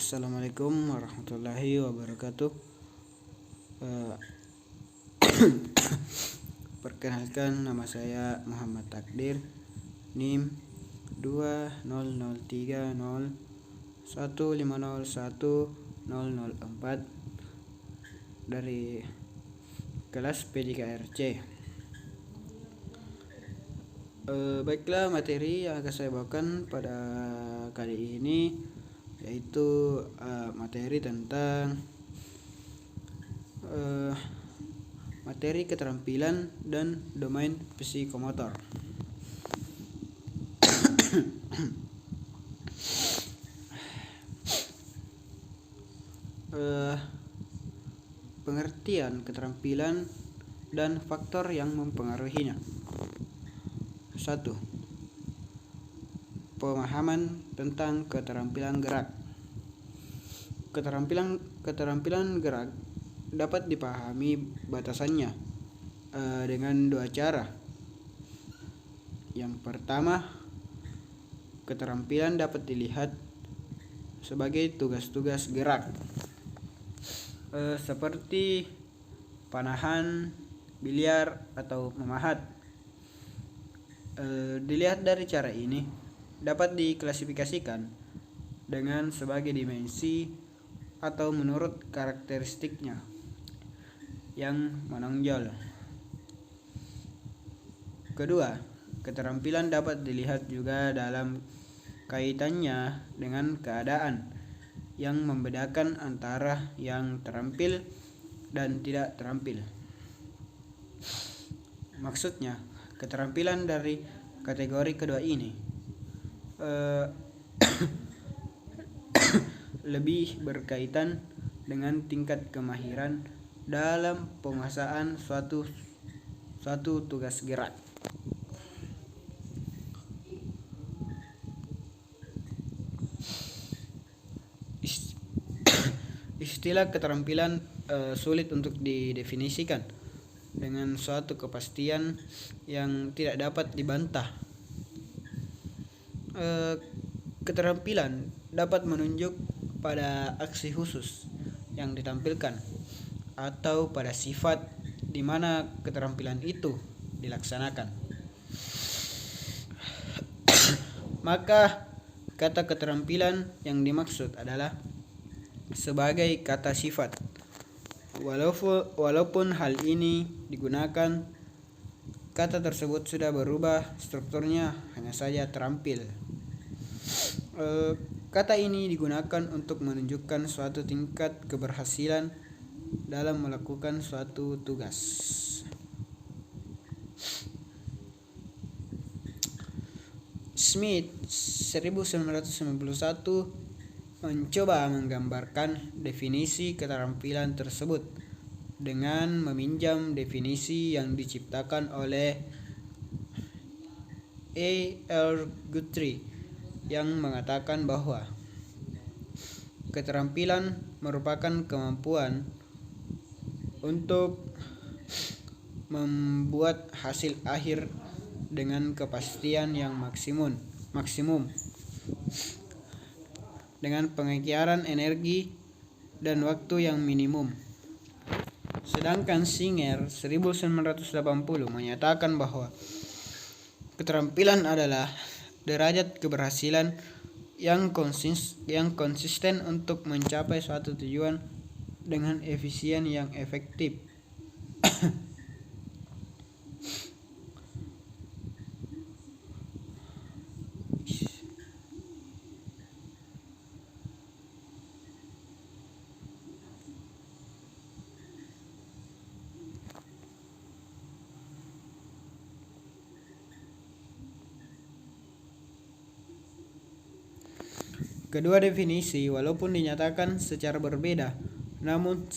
Assalamualaikum warahmatullahi wabarakatuh. Eh, Perkenalkan, nama saya Muhammad Takdir, NIM 2003015010004 dari kelas PJKRC. Baiklah, materi yang akan saya bawakan pada kali ini yaitu materi tentang materi keterampilan dan domain psikomotor. Pengertian keterampilan dan faktor yang mempengaruhinya. 1. Pemahaman tentang keterampilan gerak. Keterampilan gerak dapat dipahami batasannya dengan dua cara. Yang pertama, keterampilan dapat dilihat sebagai tugas-tugas gerak seperti panahan, biliar, atau memahat. Dilihat dari cara ini dapat diklasifikasikan dengan sebagai dimensi atau menurut karakteristiknya yang menonjol. Kedua, keterampilan dapat dilihat juga dalam kaitannya dengan keadaan yang membedakan antara yang terampil dan tidak terampil. Maksudnya, keterampilan dari kategori kedua ini lebih berkaitan dengan tingkat kemahiran dalam penguasaan suatu tugas gerak. Istilah keterampilan sulit untuk didefinisikan dengan suatu kepastian yang tidak dapat dibantah. Keterampilan dapat menunjuk pada aksi khusus yang ditampilkan atau pada sifat di mana keterampilan itu dilaksanakan. Maka kata keterampilan yang dimaksud adalah sebagai kata sifat. Walaupun hal ini digunakan, kata tersebut sudah berubah strukturnya, hanya saja terampil. Kata ini digunakan untuk menunjukkan suatu tingkat keberhasilan dalam melakukan suatu tugas. Smith 1991 mencoba menggambarkan definisi keterampilan tersebut dengan meminjam definisi yang diciptakan oleh A.L. Guthrie yang mengatakan bahwa keterampilan merupakan kemampuan untuk membuat hasil akhir dengan kepastian yang maksimum dengan pengeluaran energi dan waktu yang minimum. Sedangkan Singer 1980 menyatakan bahwa keterampilan adalah derajat keberhasilan yang konsisten untuk mencapai suatu tujuan dengan efisien yang efektif. Kedua definisi, walaupun dinyatakan secara berbeda, namun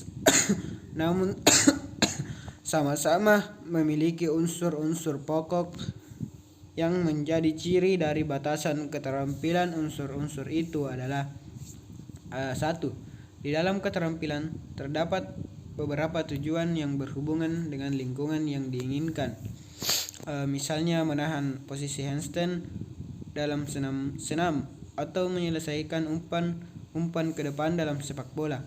sama-sama memiliki unsur-unsur pokok yang menjadi ciri dari batasan keterampilan. Unsur-unsur itu adalah 1. Di dalam keterampilan terdapat beberapa tujuan yang berhubungan dengan lingkungan yang diinginkan. Misalnya menahan posisi handstand dalam senam atau menyelesaikan umpan umpan ke depan dalam sepak bola.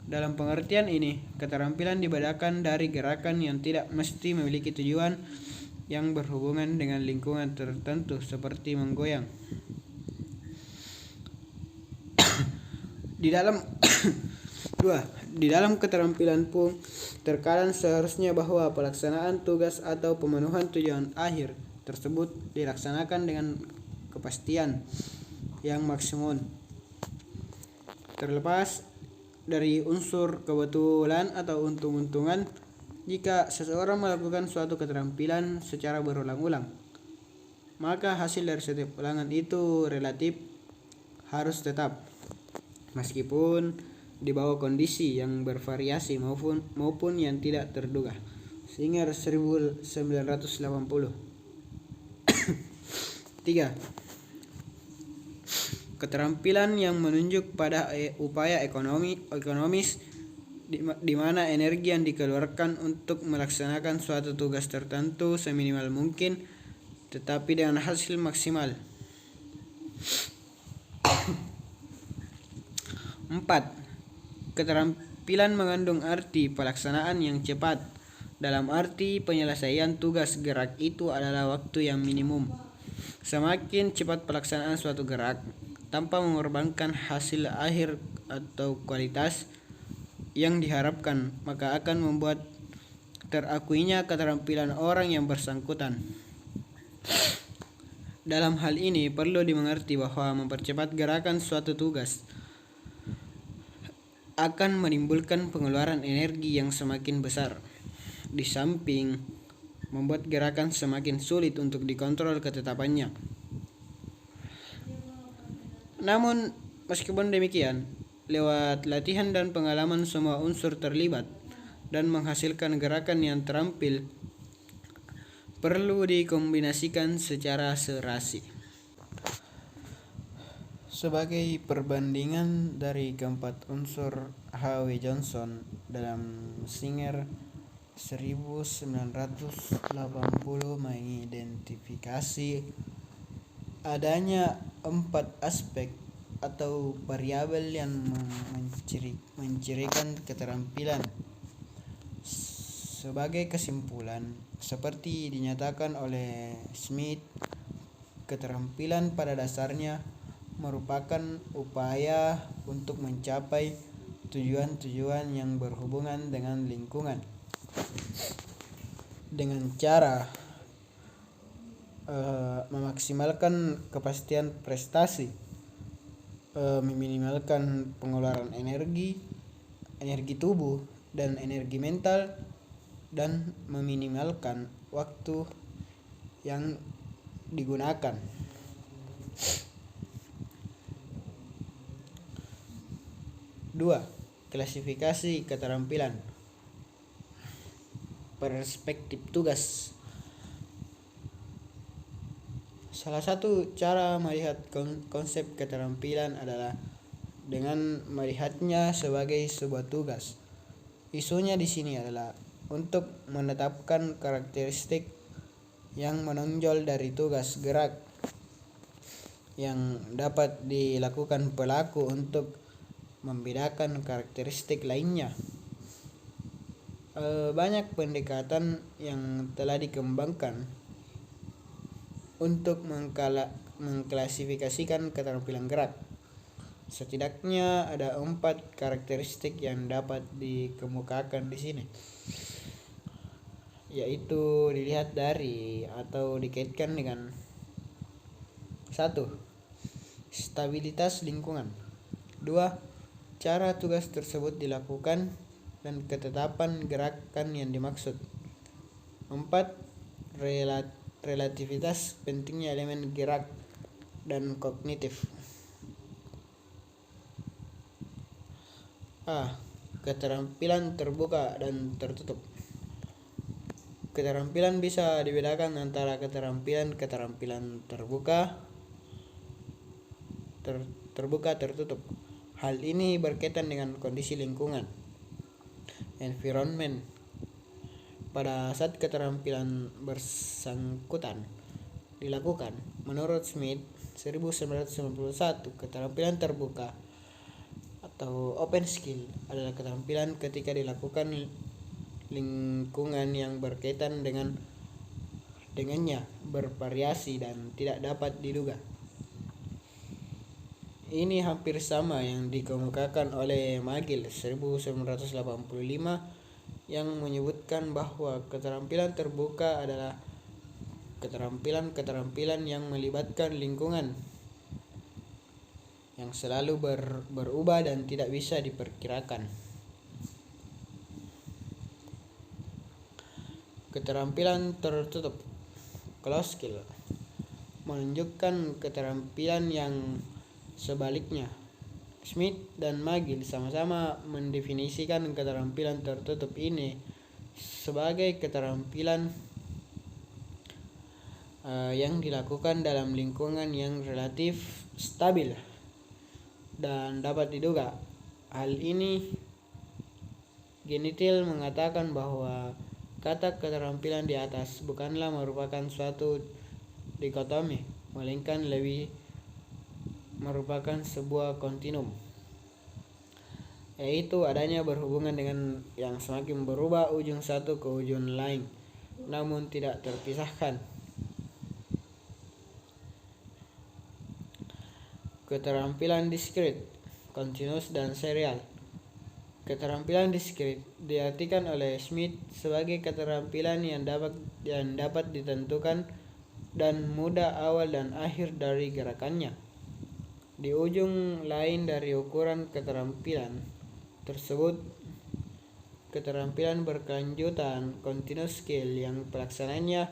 Dalam pengertian ini, keterampilan dibedakan dari gerakan yang tidak mesti memiliki tujuan yang berhubungan dengan lingkungan tertentu seperti menggoyang. Di dalam Di dalam keterampilan pun terkadang seharusnya bahwa pelaksanaan tugas atau pemenuhan tujuan akhir tersebut dilaksanakan dengan kepastian yang maksimum. Terlepas dari unsur kebetulan atau untung-untungan, jika seseorang melakukan suatu keterampilan secara berulang-ulang, maka hasil dari setiap ulangan itu relatif harus tetap, meskipun di bawah kondisi yang bervariasi maupun yang tidak terduga. Singer 1980. 3. Keterampilan yang menunjuk pada upaya ekonomis di mana energi yang dikeluarkan untuk melaksanakan suatu tugas tertentu seminimal mungkin tetapi dengan hasil maksimal. 4. Keterampilan mengandung arti pelaksanaan yang cepat. Dalam arti penyelesaian tugas gerak itu adalah waktu yang minimum. Semakin cepat pelaksanaan suatu gerak tanpa mengorbankan hasil akhir atau kualitas yang diharapkan, maka akan membuat terakuinya keterampilan orang yang bersangkutan. Dalam hal ini perlu dimengerti bahwa mempercepat gerakan suatu tugas akan menimbulkan pengeluaran energi yang semakin besar, di samping membuat gerakan semakin sulit untuk dikontrol ketetapannya. Namun, meskipun demikian, lewat latihan dan pengalaman semua unsur terlibat dan menghasilkan gerakan yang terampil perlu dikombinasikan secara serasi. Sebagai perbandingan dari keempat unsur, H.W. Johnson dalam Singer 1980 mengidentifikasi adanya 4 aspek atau variabel yang mencirikan keterampilan. Sebagai kesimpulan, seperti dinyatakan oleh Smith, keterampilan pada dasarnya merupakan upaya untuk mencapai tujuan-tujuan yang berhubungan dengan lingkungan dengan cara memaksimalkan kepastian prestasi, meminimalkan pengeluaran energi tubuh dan energi mental, dan meminimalkan waktu yang digunakan. Dua, klasifikasi keterampilan. Perspektif tugas. Salah satu cara melihat konsep keterampilan adalah dengan melihatnya sebagai sebuah tugas. Isunya di sini adalah untuk menetapkan karakteristik yang menonjol dari tugas gerak yang dapat dilakukan pelaku untuk membedakan karakteristik lainnya. Banyak pendekatan yang telah dikembangkan untuk mengklasifikasikan keterampilan gerak. Setidaknya ada 4 karakteristik yang dapat dikemukakan di sini, yaitu dilihat dari atau dikaitkan dengan 1. Stabilitas lingkungan. 2. Cara tugas tersebut dilakukan dan ketetapan gerakan yang dimaksud. 4. Relativitas pentingnya elemen gerak dan kognitif. A. Keterampilan terbuka dan tertutup. Keterampilan bisa dibedakan antara keterampilan terbuka tertutup. Hal ini berkaitan dengan kondisi lingkungan, environment. Pada saat keterampilan bersangkutan dilakukan, menurut Smith 1991, keterampilan terbuka atau open skill adalah keterampilan ketika dilakukan lingkungan yang berkaitan dengannya bervariasi dan tidak dapat diduga. Ini hampir sama yang dikemukakan oleh McGill 1985 yang menyebutkan bahwa keterampilan terbuka adalah keterampilan yang melibatkan lingkungan yang selalu berubah dan tidak bisa diperkirakan. Keterampilan tertutup closed skill menunjukkan keterampilan yang sebaliknya. Smith dan McGill sama-sama mendefinisikan keterampilan tertutup ini sebagai keterampilan yang dilakukan dalam lingkungan yang relatif stabil dan dapat diduga. Hal ini Genitil mengatakan bahwa kata keterampilan di atas bukanlah merupakan suatu dikotomi, melainkan lebih merupakan sebuah kontinum, yaitu adanya berhubungan dengan yang semakin berubah ujung satu ke ujung lain, namun tidak terpisahkan. Keterampilan diskrit, continuous dan serial. Keterampilan diskrit diartikan oleh Smith sebagai keterampilan yang dapat ditentukan dan mudah awal dan akhir dari gerakannya. Di ujung lain dari ukuran keterampilan tersebut, keterampilan berkelanjutan continuous skill yang pelaksananya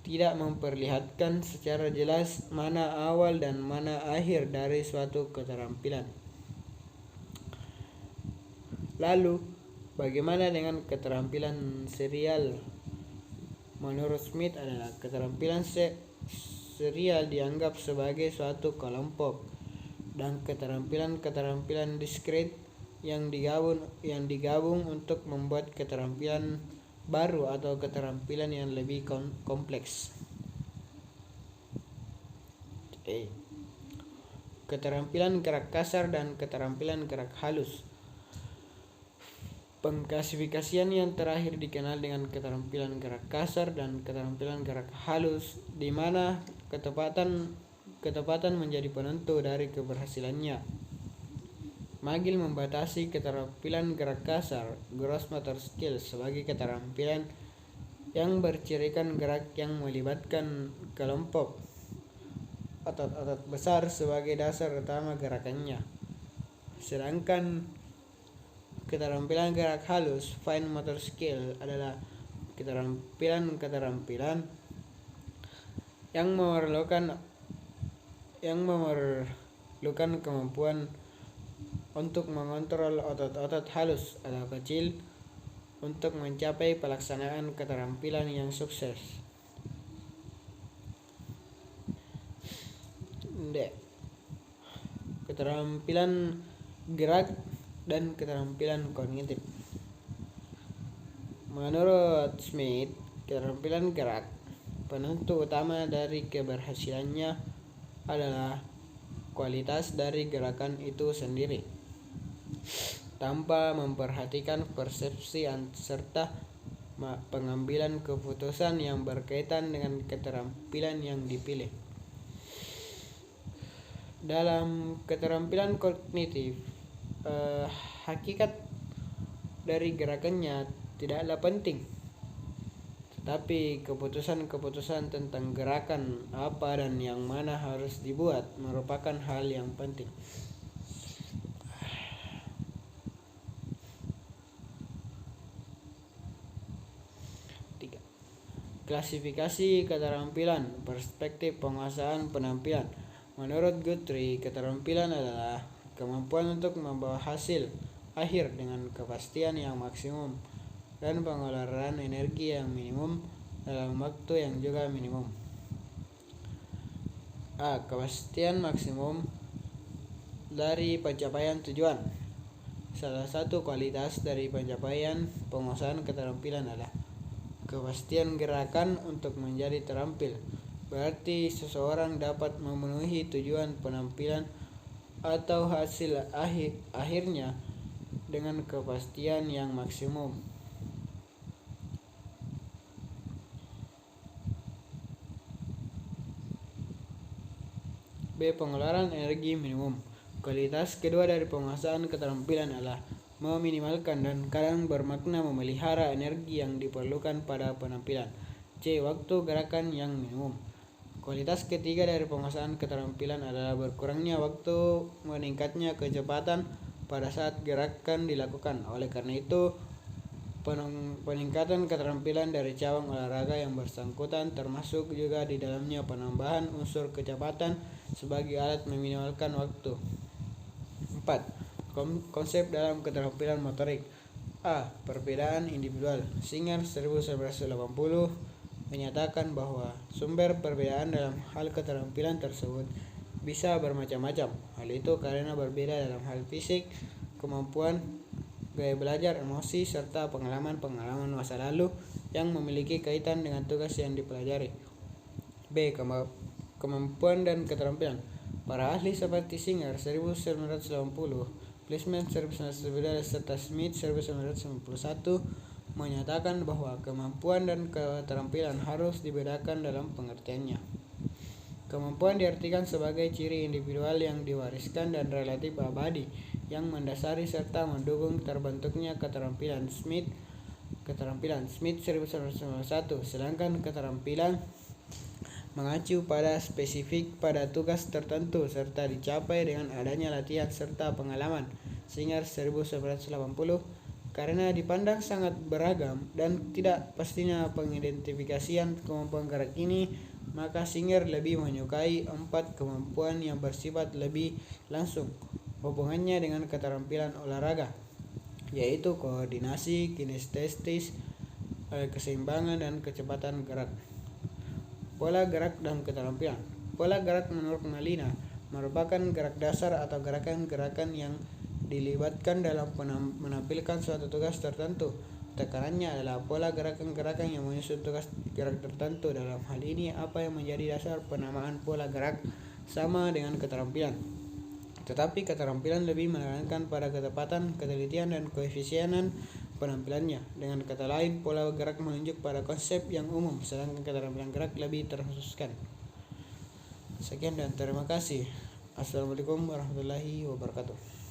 tidak memperlihatkan secara jelas mana awal dan mana akhir dari suatu keterampilan. Lalu, bagaimana dengan keterampilan serial? Menurut Smith adalah keterampilan serial dianggap sebagai suatu kelompok, dan keterampilan diskrit yang digabung untuk membuat keterampilan baru atau keterampilan yang lebih kompleks. Keterampilan gerak kasar dan keterampilan gerak halus. Pengklasifikasian yang terakhir dikenal dengan keterampilan gerak kasar dan keterampilan gerak halus, di mana ketepatan menjadi penentu dari keberhasilannya. McGill membatasi keterampilan gerak kasar, gross motor skill, sebagai keterampilan yang bercirikan gerak yang melibatkan kelompok otot-otot besar sebagai dasar utama gerakannya. Sedangkan keterampilan gerak halus, fine motor skill, adalah keterampilan yang memerlukan kemampuan untuk mengontrol otot-otot halus atau kecil untuk mencapai pelaksanaan keterampilan yang sukses. Keterampilan gerak dan keterampilan kognitif. Menurut Smith, keterampilan gerak penentu utama dari keberhasilannya adalah kualitas dari gerakan itu sendiri, tanpa memperhatikan persepsi serta pengambilan keputusan yang berkaitan dengan keterampilan yang dipilih. Dalam keterampilan kognitif, hakikat dari gerakannya tidaklah penting, tetapi keputusan-keputusan tentang gerakan apa dan yang mana harus dibuat merupakan hal yang penting. Klasifikasi keterampilan, perspektif penguasaan penampilan. Menurut Guthrie, keterampilan adalah kemampuan untuk membawa hasil akhir dengan kepastian yang maksimum dan pengeluaran energi yang minimum dalam waktu yang juga minimum. Kepastian maksimum dari pencapaian tujuan. Salah satu kualitas dari pencapaian penguasaan keterampilan adalah kepastian gerakan untuk menjadi terampil. Berarti seseorang dapat memenuhi tujuan penampilan atau hasil akhirnya dengan kepastian yang maksimum. B. Pengeluaran energi minimum. Kualitas kedua dari penguasaan keterampilan adalah meminimalkan dan kadang bermakna memelihara energi yang diperlukan pada penampilan. C. Waktu gerakan yang minimum. Kualitas ketiga dari penguasaan keterampilan adalah berkurangnya waktu meningkatnya kecepatan pada saat gerakan dilakukan. Oleh karena itu, peningkatan keterampilan dari cabang olahraga yang bersangkutan termasuk juga di dalamnya penambahan unsur kecepatan sebagai alat meminimalkan waktu. 4. Konsep dalam keterampilan motorik. A. Perbedaan individual. Singer 1980 menyatakan bahwa sumber perbedaan dalam hal keterampilan tersebut bisa bermacam-macam. Hal itu karena berbeda dalam hal fisik, kemampuan, gaya belajar, emosi, serta pengalaman-pengalaman masa lalu yang memiliki kaitan dengan tugas yang dipelajari. B. Kemampuan dan keterampilan. Para ahli seperti Singer 1980, Fleischmann 1919, serta Smith 1991 menyatakan bahwa kemampuan dan keterampilan harus dibedakan dalam pengertiannya. Kemampuan diartikan sebagai ciri individual yang diwariskan dan relatif abadi yang mendasari serta mendukung terbentuknya keterampilan. Smith 1991, sedangkan keterampilan mengacu pada spesifik pada tugas tertentu serta dicapai dengan adanya latihan serta pengalaman. Singer 1980, karena dipandang sangat beragam dan tidak pastinya pengidentifikasian kemampuan gerak ini, maka Singer lebih menyukai 4 kemampuan yang bersifat lebih langsung hubungannya dengan keterampilan olahraga, yaitu koordinasi, kinestesis, keseimbangan, dan kecepatan gerak. Pola gerak dan keterampilan. Pola gerak menurut Malina merupakan gerak dasar atau gerakan-gerakan yang dilibatkan dalam menampilkan suatu tugas tertentu. Tekanannya adalah pola gerakan-gerakan yang menyusun tugas gerak tertentu. Dalam hal ini, apa yang menjadi dasar penamaan pola gerak sama dengan keterampilan. Tetapi keterampilan lebih menekankan pada ketepatan, ketelitian, dan koefisienan penampilannya. Dengan kata lain, pola gerak menunjuk pada konsep yang umum, sedangkan keterampilan gerak lebih terkhususkan. Sekian dan terima kasih. Assalamualaikum warahmatullahi wabarakatuh.